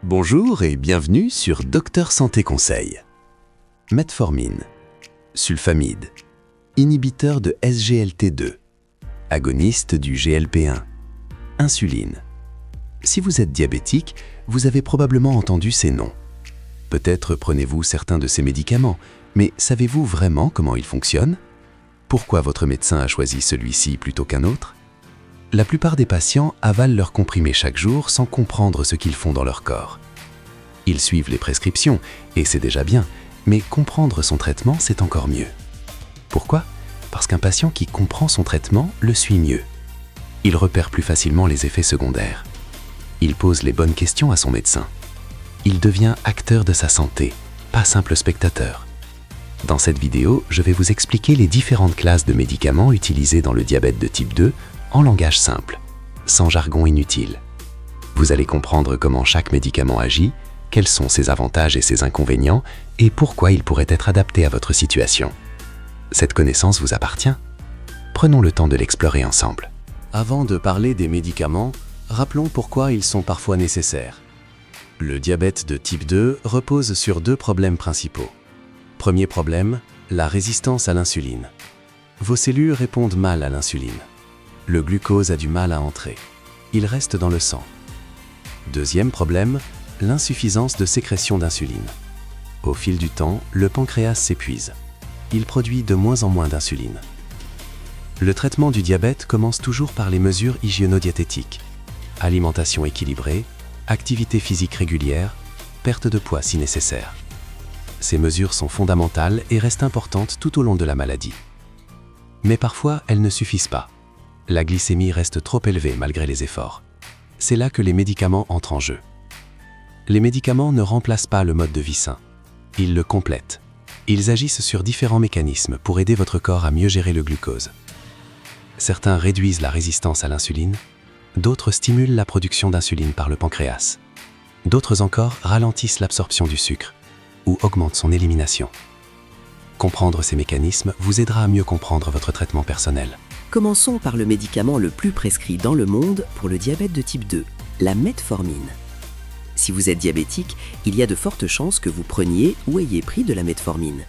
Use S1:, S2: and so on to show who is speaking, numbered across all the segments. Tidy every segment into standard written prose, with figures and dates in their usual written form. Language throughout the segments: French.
S1: Bonjour et bienvenue sur Docteur Santé Conseil. Metformine, sulfamide, inhibiteur de SGLT2, agoniste du GLP1, insuline. Si vous êtes diabétique, vous avez probablement entendu ces noms. Peut-être prenez-vous certains de ces médicaments, mais savez-vous vraiment comment ils fonctionnent? Pourquoi votre médecin a choisi celui-ci plutôt qu'un autre? La plupart des patients avalent leurs comprimés chaque jour sans comprendre ce qu'ils font dans leur corps. Ils suivent les prescriptions, et c'est déjà bien, mais comprendre son traitement, c'est encore mieux. Pourquoi? Parce qu'un patient qui comprend son traitement le suit mieux. Il repère plus facilement les effets secondaires. Il pose les bonnes questions à son médecin. Il devient acteur de sa santé, pas simple spectateur. Dans cette vidéo, je vais vous expliquer les différentes classes de médicaments utilisés dans le diabète de type 2 en langage simple, sans jargon inutile. Vous allez comprendre comment chaque médicament agit, quels sont ses avantages et ses inconvénients, et pourquoi il pourrait être adapté à votre situation. Cette connaissance vous appartient? Prenons le temps de l'explorer ensemble. Avant de parler des médicaments, rappelons pourquoi ils sont parfois nécessaires. Le diabète de type 2 repose sur deux problèmes principaux. Premier problème, la résistance à l'insuline. Vos cellules répondent mal à l'insuline. Le glucose a du mal à entrer. Il reste dans le sang. Deuxième problème, l'insuffisance de sécrétion d'insuline. Au fil du temps, le pancréas s'épuise. Il produit de moins en moins d'insuline. Le traitement du diabète commence toujours par les mesures hygiéno-diététiques. Alimentation équilibrée, activité physique régulière, perte de poids si nécessaire. Ces mesures sont fondamentales et restent importantes tout au long de la maladie. Mais parfois, elles ne suffisent pas. La glycémie reste trop élevée malgré les efforts. C'est là que les médicaments entrent en jeu. Les médicaments ne remplacent pas le mode de vie sain. Ils le complètent. Ils agissent sur différents mécanismes pour aider votre corps à mieux gérer le glucose. Certains réduisent la résistance à l'insuline, d'autres stimulent la production d'insuline par le pancréas. D'autres encore ralentissent l'absorption du sucre ou augmentent son élimination. Comprendre ces mécanismes vous aidera à mieux comprendre votre traitement personnel.
S2: Commençons par le médicament le plus prescrit dans le monde pour le diabète de type 2, la metformine. Si vous êtes diabétique, il y a de fortes chances que vous preniez ou ayez pris de la metformine.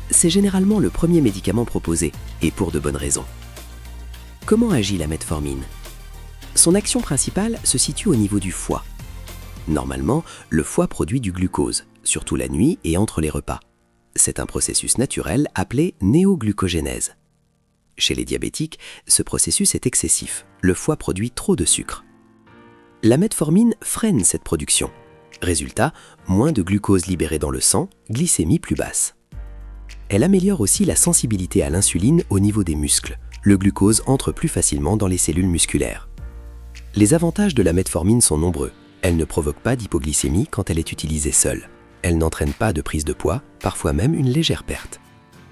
S2: C'est généralement le premier médicament proposé, et pour de bonnes raisons. Comment agit la metformine? Son action principale se situe au niveau du foie. Normalement, le foie produit du glucose, surtout la nuit et entre les repas. C'est un processus naturel appelé néoglucogénèse. Chez les diabétiques, ce processus est excessif. Le foie produit trop de sucre. La metformine freine cette production. Résultat, moins de glucose libéré dans le sang, glycémie plus basse. Elle améliore aussi la sensibilité à l'insuline au niveau des muscles. Le glucose entre plus facilement dans les cellules musculaires. Les avantages de la metformine sont nombreux. Elle ne provoque pas d'hypoglycémie quand elle est utilisée seule. Elle n'entraîne pas de prise de poids, parfois même une légère perte.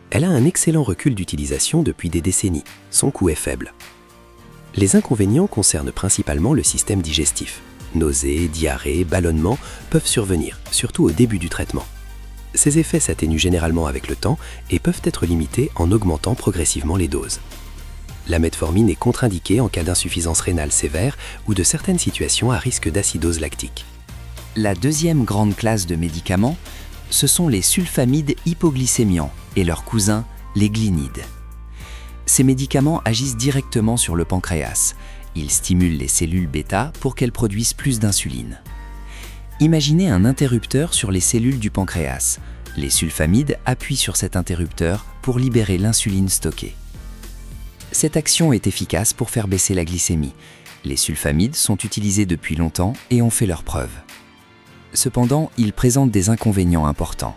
S2: Elle a un excellent recul d'utilisation depuis des décennies. Son coût est faible. Les inconvénients concernent principalement le système digestif. Nausées, diarrhées, ballonnements peuvent survenir, surtout au début du traitement. Ces effets s'atténuent généralement avec le temps et peuvent être limités en augmentant progressivement les doses. La metformine est contre-indiquée en cas d'insuffisance rénale sévère ou de certaines situations à risque d'acidose lactique.
S3: La deuxième grande classe de médicaments, ce sont les sulfamides hypoglycémiants et leurs cousins, les glinides. Ces médicaments agissent directement sur le pancréas. Ils stimulent les cellules bêta pour qu'elles produisent plus d'insuline. Imaginez un interrupteur sur les cellules du pancréas. Les sulfamides appuient sur cet interrupteur pour libérer l'insuline stockée. Cette action est efficace pour faire baisser la glycémie. Les sulfamides sont utilisés depuis longtemps et ont fait leurs preuves. Cependant, ils présentent des inconvénients importants.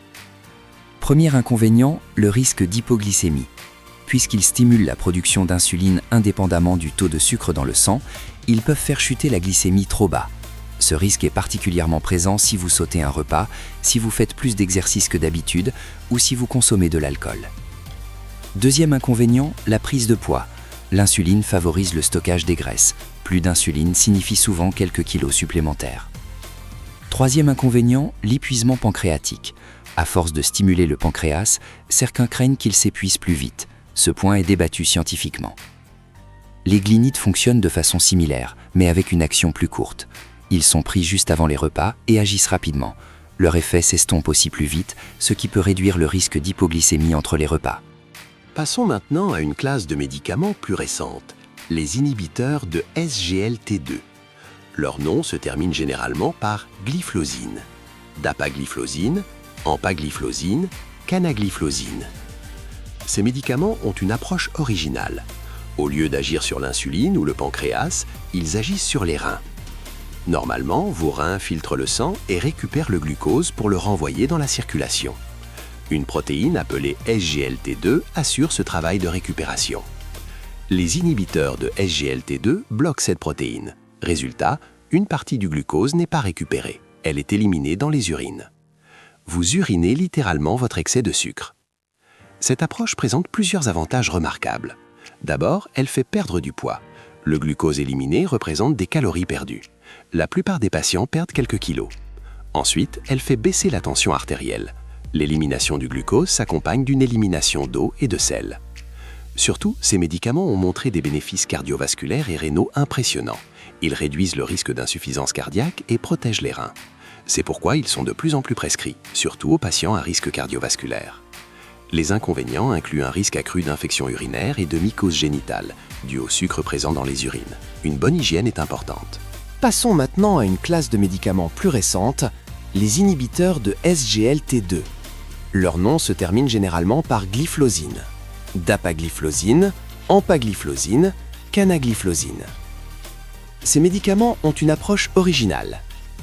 S3: Premier inconvénient, le risque d'hypoglycémie. Puisqu'ils stimulent la production d'insuline indépendamment du taux de sucre dans le sang, ils peuvent faire chuter la glycémie trop bas. Ce risque est particulièrement présent si vous sautez un repas, si vous faites plus d'exercice que d'habitude ou si vous consommez de l'alcool. Deuxième inconvénient, la prise de poids. L'insuline favorise le stockage des graisses. Plus d'insuline signifie souvent quelques kilos supplémentaires. Troisième inconvénient, l'épuisement pancréatique. À force de stimuler le pancréas, certains craignent qu'il s'épuise plus vite. Ce point est débattu scientifiquement. Les glinides fonctionnent de façon similaire, mais avec une action plus courte. Ils sont pris juste avant les repas et agissent rapidement. Leur effet s'estompe aussi plus vite, ce qui peut réduire le risque d'hypoglycémie entre les repas.
S1: Passons maintenant à une classe de médicaments plus récente, les inhibiteurs de SGLT2. Leur nom se termine généralement par glyphlosine, dapagliflozine, empagliflozine, canagliflozine. Ces médicaments ont une approche originale. Au lieu d'agir sur l'insuline ou le pancréas, ils agissent sur les reins. Normalement, vos reins filtrent le sang et récupèrent le glucose pour le renvoyer dans la circulation. Une protéine appelée SGLT2 assure ce travail de récupération. Les inhibiteurs de SGLT2 bloquent cette protéine. Résultat, une partie du glucose n'est pas récupérée. Elle est éliminée dans les urines. Vous urinez littéralement votre excès de sucre. Cette approche présente plusieurs avantages remarquables. D'abord, elle fait perdre du poids. Le glucose éliminé représente des calories perdues. La plupart des patients perdent quelques kilos. Ensuite, elle fait baisser la tension artérielle. L'élimination du glucose s'accompagne d'une élimination d'eau et de sel. Surtout, ces médicaments ont montré des bénéfices cardiovasculaires et rénaux impressionnants. Ils réduisent le risque d'insuffisance cardiaque et protègent les reins. C'est pourquoi ils sont de plus en plus prescrits, surtout aux patients à risque cardiovasculaire. Les inconvénients incluent un risque accru d'infection urinaire et de mycose génitale, dû au sucre présent dans les urines. Une bonne hygiène est importante.
S2: Passons maintenant à une classe de médicaments plus récente, les inhibiteurs de SGLT2. Leur nom se termine généralement par glyphlosine, dapagliflozine, empagliflozine, canagliflozine. Ces médicaments ont une approche originale.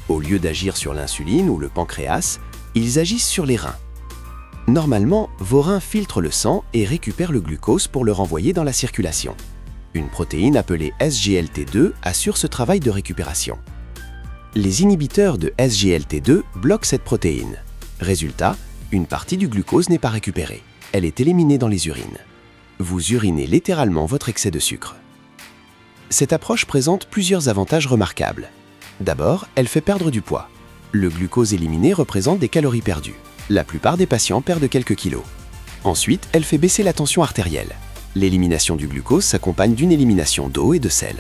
S2: Au lieu d'agir sur l'insuline ou le pancréas, ils agissent sur les reins. Normalement, vos reins filtrent le sang et récupèrent le glucose pour le renvoyer dans la circulation. Une protéine appelée SGLT2 assure ce travail de récupération. Les inhibiteurs de SGLT2 bloquent cette protéine. Résultat, une partie du glucose n'est pas récupérée. Elle est éliminée dans les urines. Vous urinez littéralement votre excès de sucre. Cette approche présente plusieurs avantages remarquables. D'abord, elle fait perdre du poids. Le glucose éliminé représente des calories perdues. La plupart des patients perdent quelques kilos. Ensuite, elle fait baisser la tension artérielle. L'élimination du glucose s'accompagne d'une élimination d'eau et de sel.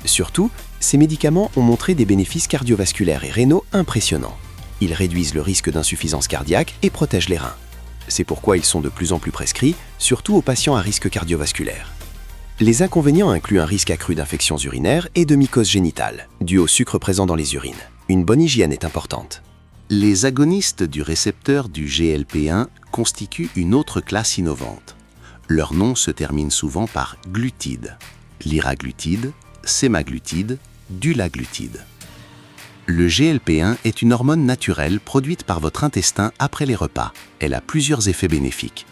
S2: Surtout, ces médicaments ont montré des bénéfices cardiovasculaires et rénaux impressionnants. Ils réduisent le risque d'insuffisance cardiaque et protègent les reins. C'est pourquoi ils sont de plus en plus prescrits, surtout aux patients à risque cardiovasculaire. Les inconvénients incluent un risque accru d'infections urinaires et de mycose génitale, dû au sucre présent dans les urines. Une bonne hygiène est importante.
S1: Les agonistes du récepteur du GLP1 constituent une autre classe innovante. Leur nom se termine souvent par glutide, liraglutide, sémaglutide, dulaglutide. Le GLP1 est une hormone naturelle produite par votre intestin après les repas. Elle a plusieurs effets bénéfiques.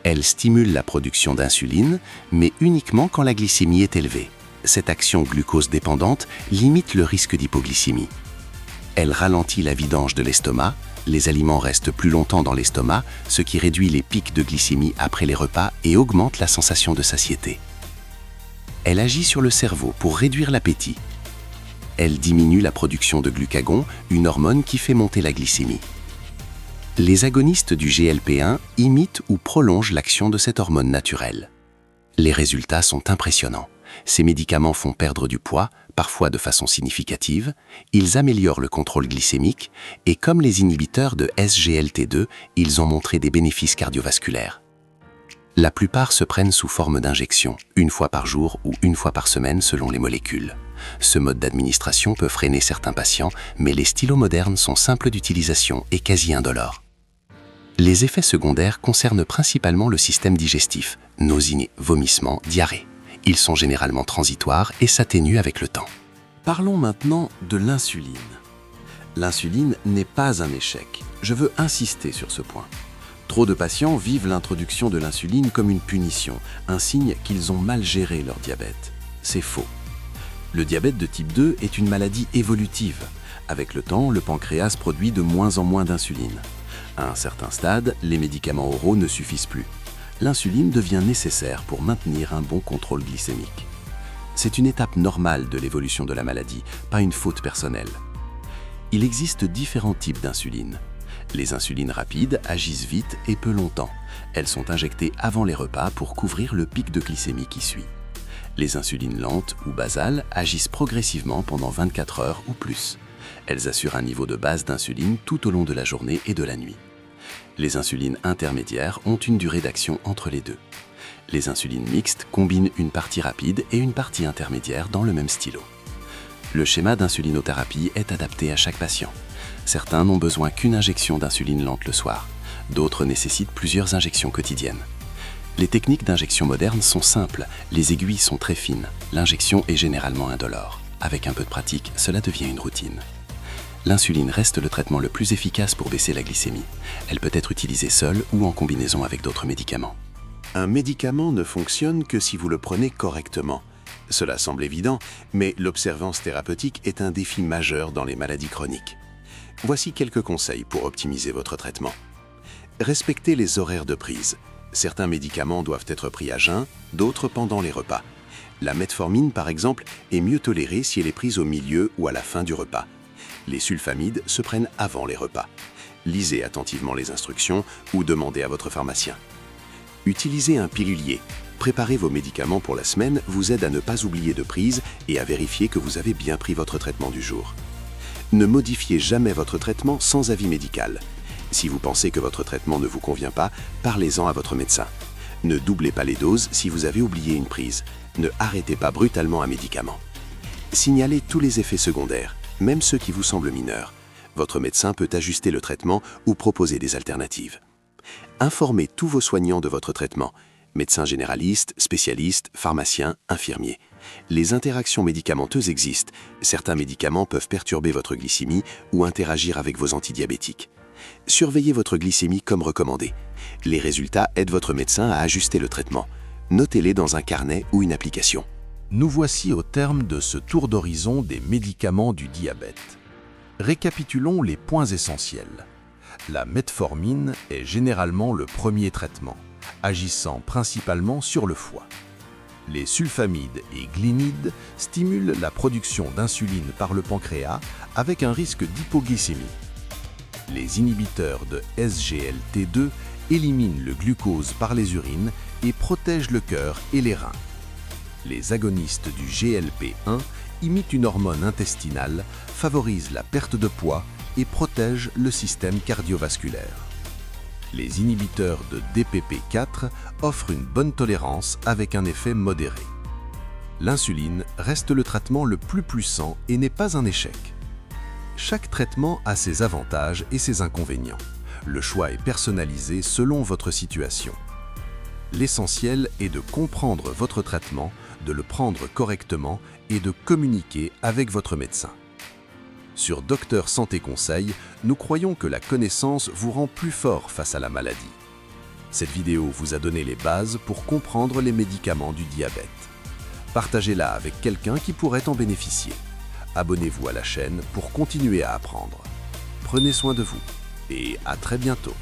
S1: Elle stimule la production d'insuline, mais uniquement quand la glycémie est élevée. Cette action glucose-dépendante limite le risque d'hypoglycémie. Elle ralentit la vidange de l'estomac, les aliments restent plus longtemps dans l'estomac, ce qui réduit les pics de glycémie après les repas et augmente la sensation de satiété. Elle agit sur le cerveau pour réduire l'appétit. Elle diminue la production de glucagon, une hormone qui fait monter la glycémie. Les agonistes du GLP1 imitent ou prolongent l'action de cette hormone naturelle. Les résultats sont impressionnants. Ces médicaments font perdre du poids, parfois de façon significative, ils améliorent le contrôle glycémique et comme les inhibiteurs de SGLT2, ils ont montré des bénéfices cardiovasculaires. La plupart se prennent sous forme d'injection, une fois par jour ou une fois par semaine selon les molécules. Ce mode d'administration peut freiner certains patients, mais les stylos modernes sont simples d'utilisation et quasi indolores. Les effets secondaires concernent principalement le système digestif, nausées, vomissements, diarrhée. Ils sont généralement transitoires et s'atténuent avec le temps. Parlons maintenant de l'insuline. L'insuline n'est pas un échec. Je veux insister sur ce point. Trop de patients vivent l'introduction de l'insuline comme une punition, un signe qu'ils ont mal géré leur diabète. C'est faux. Le diabète de type 2 est une maladie évolutive. Avec le temps, le pancréas produit de moins en moins d'insuline. À un certain stade, les médicaments oraux ne suffisent plus. L'insuline devient nécessaire pour maintenir un bon contrôle glycémique. C'est une étape normale de l'évolution de la maladie, pas une faute personnelle. Il existe différents types d'insuline. Les insulines rapides agissent vite et peu longtemps. Elles sont injectées avant les repas pour couvrir le pic de glycémie qui suit. Les insulines lentes ou basales agissent progressivement pendant 24 heures ou plus. Elles assurent un niveau de base d'insuline tout au long de la journée et de la nuit. Les insulines intermédiaires ont une durée d'action entre les deux. Les insulines mixtes combinent une partie rapide et une partie intermédiaire dans le même stylo. Le schéma d'insulinothérapie est adapté à chaque patient. Certains n'ont besoin qu'une injection d'insuline lente le soir. D'autres nécessitent plusieurs injections quotidiennes. Les techniques d'injection modernes sont simples, les aiguilles sont très fines, l'injection est généralement indolore. Avec un peu de pratique, cela devient une routine. L'insuline reste le traitement le plus efficace pour baisser la glycémie. Elle peut être utilisée seule ou en combinaison avec d'autres médicaments.
S4: Un médicament ne fonctionne que si vous le prenez correctement. Cela semble évident, mais l'observance thérapeutique est un défi majeur dans les maladies chroniques. Voici quelques conseils pour optimiser votre traitement. Respectez les horaires de prise. Certains médicaments doivent être pris à jeun, d'autres pendant les repas. La metformine, par exemple, est mieux tolérée si elle est prise au milieu ou à la fin du repas. Les sulfamides se prennent avant les repas. Lisez attentivement les instructions ou demandez à votre pharmacien. Utilisez un pilulier. Préparer vos médicaments pour la semaine vous aide à ne pas oublier de prise et à vérifier que vous avez bien pris votre traitement du jour. Ne modifiez jamais votre traitement sans avis médical. Si vous pensez que votre traitement ne vous convient pas, parlez-en à votre médecin. Ne doublez pas les doses si vous avez oublié une prise. Ne arrêtez pas brutalement un médicament. Signalez tous les effets secondaires, même ceux qui vous semblent mineurs. Votre médecin peut ajuster le traitement ou proposer des alternatives. Informez tous vos soignants de votre traitement, médecins généralistes, spécialistes, pharmaciens, infirmiers. Les interactions médicamenteuses existent. Certains médicaments peuvent perturber votre glycémie ou interagir avec vos antidiabétiques. Surveillez votre glycémie comme recommandé. Les résultats aident votre médecin à ajuster le traitement. Notez-les dans un carnet ou une application.
S5: Nous voici au terme de ce tour d'horizon des médicaments du diabète. Récapitulons les points essentiels. La metformine est généralement le premier traitement, agissant principalement sur le foie. Les sulfamides et glinides stimulent la production d'insuline par le pancréas avec un risque d'hypoglycémie. Les inhibiteurs de SGLT2 éliminent le glucose par les urines et protègent le cœur et les reins. Les agonistes du GLP-1 imitent une hormone intestinale, favorisent la perte de poids et protègent le système cardiovasculaire. Les inhibiteurs de DPP-4 offrent une bonne tolérance avec un effet modéré. L'insuline reste le traitement le plus puissant et n'est pas un échec. Chaque traitement a ses avantages et ses inconvénients. Le choix est personnalisé selon votre situation. L'essentiel est de comprendre votre traitement, de le prendre correctement et de communiquer avec votre médecin. Sur Docteur Santé Conseil, nous croyons que la connaissance vous rend plus fort face à la maladie. Cette vidéo vous a donné les bases pour comprendre les médicaments du diabète. Partagez-la avec quelqu'un qui pourrait en bénéficier. Abonnez-vous à la chaîne pour continuer à apprendre. Prenez soin de vous et à très bientôt.